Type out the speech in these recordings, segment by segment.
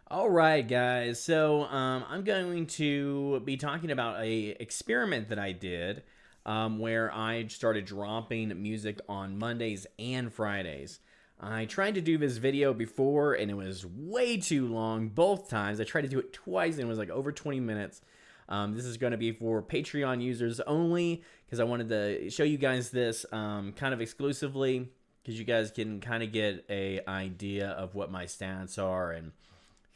All right, guys. So I'm going to be talking about a experiment that I did, where I started dropping music on Mondays and Fridays. I tried to do this video before, and it was way too long both times. I tried to do it twice, and it was like over 20 minutes. This is going to be for Patreon users only because I wanted to show you guys this kind of exclusively because you guys can kind of get a idea of what my stats are and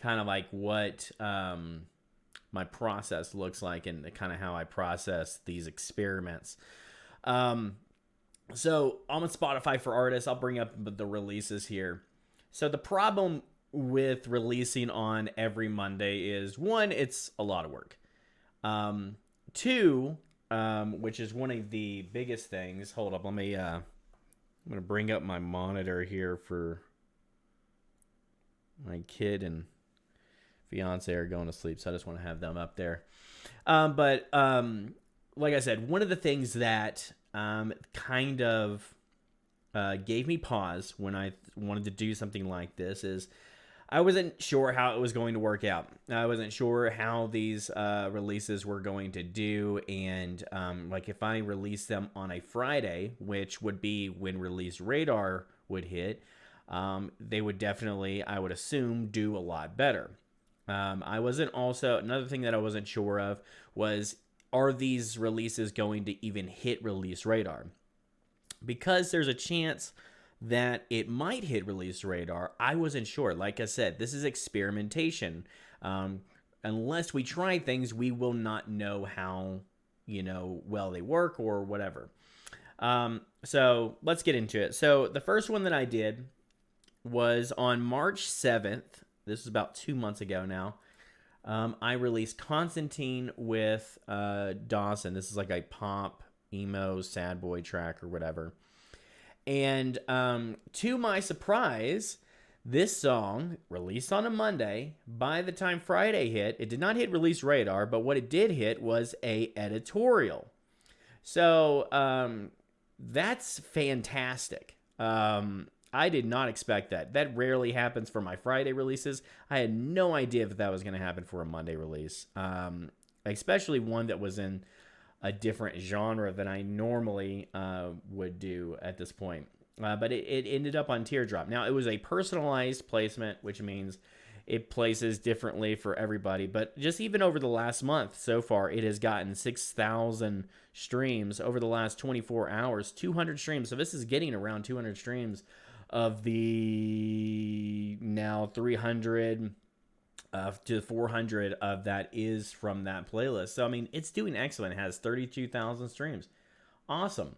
kind of like what my process looks like and kind of how I process these experiments. Um, so I'm on Spotify for Artists. I'll bring up the releases here. So the problem with releasing on every Monday is one, it's a lot of work. Two, which is one of the biggest things. Hold up, let me. I'm gonna bring up my monitor here for my kid and fiance are going to sleep, so I just want to have them up there. But like I said, one of the things that kind of gave me pause when I wanted to do something like this is I wasn't sure how it was going to work out. I wasn't sure how these releases were going to do, and like if I release them on a Friday, which would be when Release Radar would hit, they would definitely, I would assume, do a lot better. I wasn't also, another thing that I wasn't sure of was, are these releases going to even hit Release Radar? Because there's a chance that it might hit Release Radar, I wasn't sure. Like I said, this is experimentation. Unless we try things, we will not know how, well they work or whatever. So let's get into it. So the first one that I did was on March 7th. This is about 2 months ago now. I released Constantine with Dawson. This is like a pop, emo, sad boy track or whatever. And to my surprise, this song, released on a Monday, by the time Friday hit, it did not hit Release Radar, but what it did hit was a editorial. So that's fantastic. I did not expect that. That rarely happens for my Friday releases. I had no idea if that was going to happen for a Monday release, especially one that was in a different genre than I normally would do at this point. But it ended up on Teardrop. Now, it was a personalized placement, which means it places differently for everybody. But just even over the last month so far, it has gotten 6,000 streams over the last 24 hours, 200 streams. So this is getting around 200 streams of the now 300 to 400 of that is from that playlist. So, I mean, it's doing excellent. It has 32,000 streams. Awesome.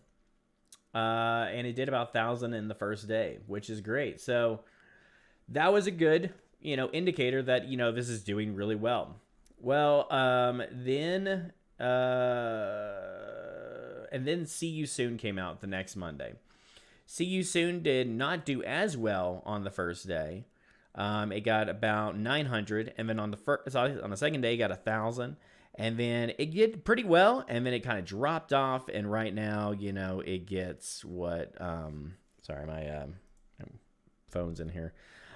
And it did about 1,000 in the first day, which is great. So that was a good, indicator that, this is doing really well. Well, then See You Soon came out the next Monday. See You Soon did not do as well on the first day. It got about 900, and then on the second day, it got 1,000, and then it did pretty well, and then it kind of dropped off, and right now, it gets what? Sorry, my phone's in here.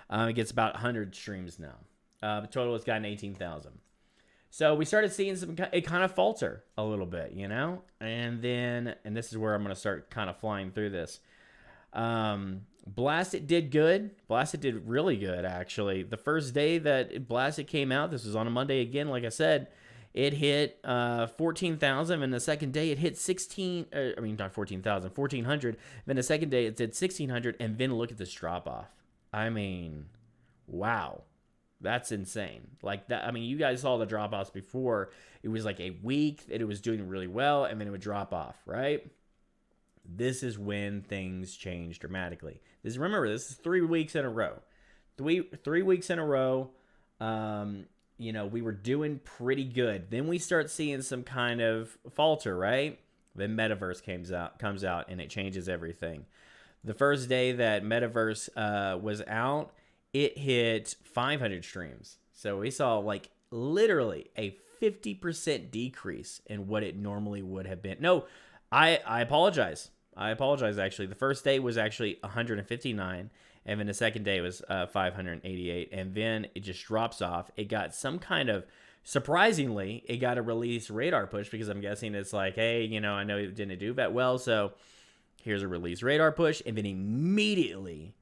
It gets about 100 streams now. The total has gotten 18,000. So we started seeing it kind of falter a little bit, and this is where I'm going to start kind of flying through this. Blast It did good. Blast It did really good, actually. The first day that Blast It came out, this was on a Monday again, like I said, it hit 14,000, and the second day it hit 1,400. Then the second day it did 1,600, and then look at this drop-off. I mean, wow. That's insane. Like that. I mean, you guys saw the drop-offs before. It was like a week that it was doing really well, and then it would drop off, right? This is when things change dramatically. Remember, this is 3 weeks in a row. Three weeks in a row. We were doing pretty good. Then we start seeing some kind of falter, right? Then Metaverse comes out, and it changes everything. The first day that Metaverse was out, it hit 500 streams. So we saw like literally a 50% decrease in what it normally would have been. No, I apologize. Actually. The first day was actually 159, and then the second day was 588, and then it just drops off. It got some kind of, surprisingly, it got a release radar push, because I'm guessing it's like, hey, I know it didn't do that well, so here's a release radar push, and then immediately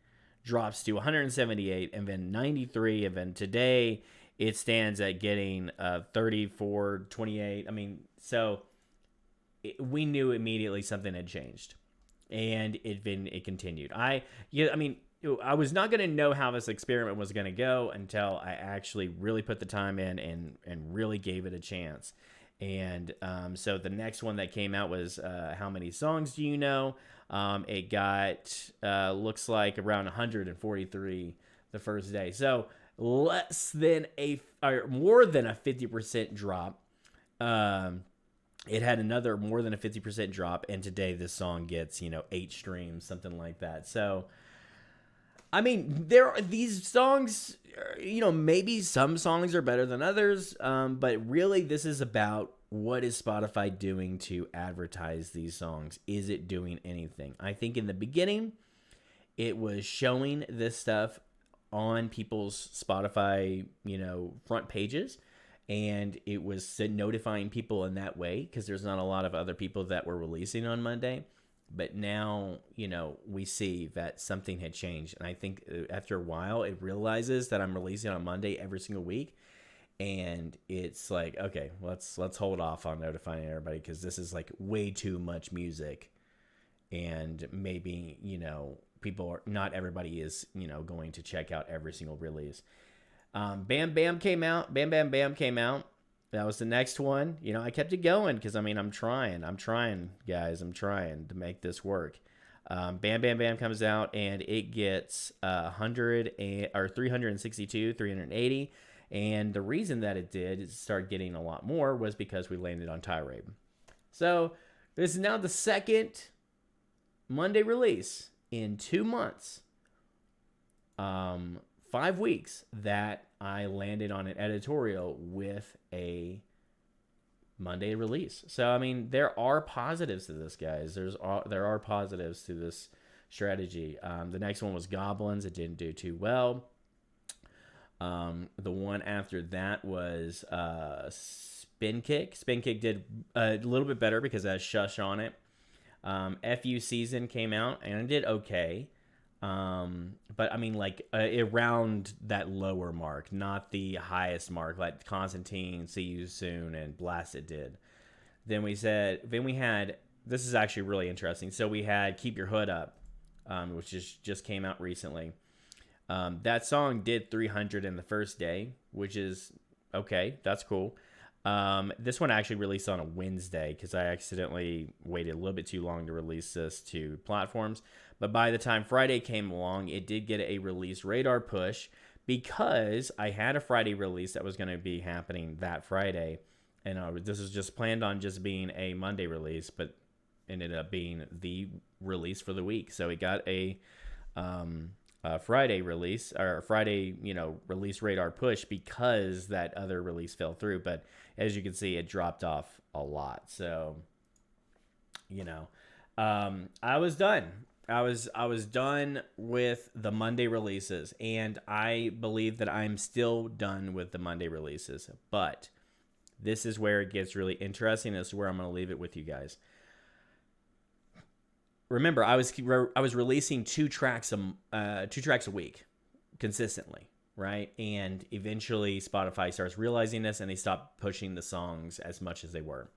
drops to 178, and then 93, and then today it stands at getting 3428. I mean, so we knew immediately something had changed, and it continued. I was not going to know how this experiment was going to go until I actually really put the time in and really gave it a chance. And so the next one that came out was How Many Songs Do You Know? It got, looks like, around 143 the first day. So more than a 50% drop. It had another more than a 50% drop, and today this song gets 8 streams, something like that. So I mean, these songs, maybe some songs are better than others, but really this is about, what is Spotify doing to advertise these songs? Is it doing anything? I think in the beginning, it was showing this stuff on people's Spotify, front pages, and it was notifying people in that way, because there's not a lot of other people that were releasing on Monday. But now, we see that something had changed. And I think after a while, it realizes that I'm releasing on Monday every single week. And it's like, okay, let's hold off on notifying everybody, because this is like way too much music. And maybe, not everybody is, going to check out every single release. Bam Bam came out. Bam Bam Bam came out. That was the next one. I kept it going because, I'm trying, guys. I'm trying to make this work. Bam Bam Bam comes out, and it gets 362, 380. And the reason that it did start getting a lot more was because we landed on Tirade. So this is now the second Monday release in 2 months, 5 weeks, that I landed on an editorial with a Monday release. So, there are positives to this, guys. There are positives to this strategy. The next one was Goblins. It didn't do too well. The one after that was Spin Kick. Spin Kick did a little bit better because it has Shush on it. FU Season came out, and it did okay. But around that lower mark, not the highest mark like Constantine, See You Soon, and Blasted did. Then we had, this is actually really interesting. So we had Keep Your Hood Up, which just came out recently. That song did 300 in the first day, which is okay. That's cool. This one actually released on a Wednesday because I accidentally waited a little bit too long to release this to platforms. But by the time Friday came along, it did get a release radar push because I had a Friday release that was going to be happening that Friday. And this was just planned on just being a Monday release, but ended up being the release for the week. So it got a Friday release, or Friday, release radar push, because that other release fell through. But as you can see, it dropped off a lot. So, I was done. I was done with the Monday releases, and I believe that I'm still done with the Monday releases. But this is where it gets really interesting. This is where I'm going to leave it with you guys. Remember, I was releasing two tracks a week consistently, right? And eventually Spotify starts realizing this, and they stop pushing the songs as much as they were.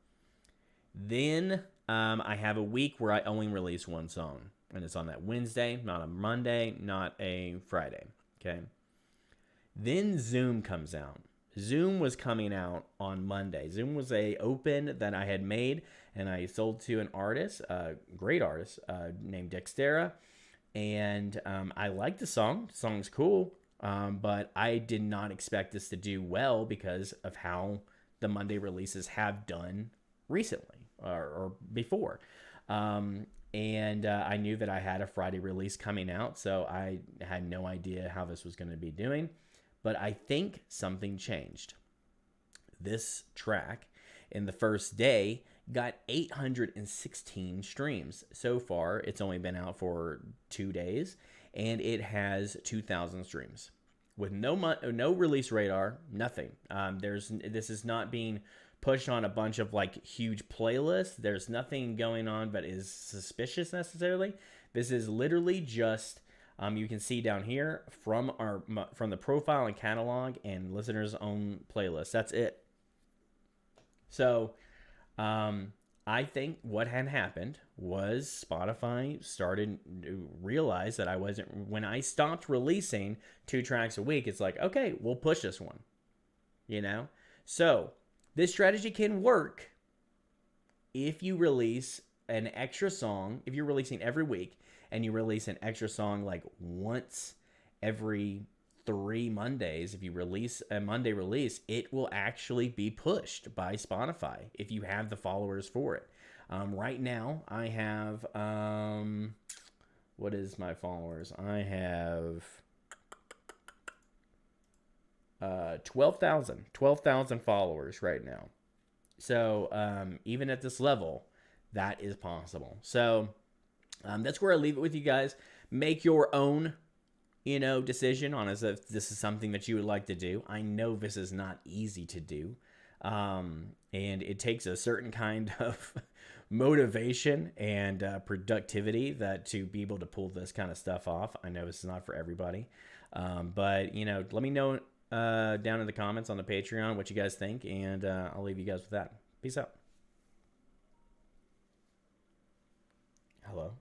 Then I have a week where I only release one song, and it's on that Wednesday, not a Monday, not a Friday, okay? Then Zoom comes out. Zoom was coming out on Monday. Zoom was a open that I had made, and I sold to an artist, a great artist named Dextera. And I liked the song. The song's cool, but I did not expect this to do well because of how the Monday releases have done recently or before. And I knew that I had a Friday release coming out, so I had no idea how this was going to be doing. But I think something changed. This track in the first day got 816 streams. So far, it's only been out for 2 days, and it has 2,000 streams with no release radar, nothing. This is not being pushed on a bunch of like huge playlists. There's nothing going on that is suspicious necessarily. This is literally just you can see down here from the profile and catalog and listeners' own playlist. That's it. So, I think what had happened was Spotify started to realize that when I stopped releasing 2 tracks a week, it's like, okay, we'll push this one, you know? So this strategy can work if you release an extra song, if you're releasing every week and you release an extra song like once every 3 Mondays. If you release a Monday release, it will actually be pushed by Spotify if you have the followers for it. Right now, I have, what is my followers? I have 12,000 followers right now. So even at this level, that is possible. So that's where I leave it with you guys. Make your own decision on if this is something that you would like to do. I know this is not easy to do. And it takes a certain kind of motivation and productivity to be able to pull this kind of stuff off. I know this is not for everybody. But, let me know down in the comments on the Patreon what you guys think. And I'll leave you guys with that. Peace out. Hello.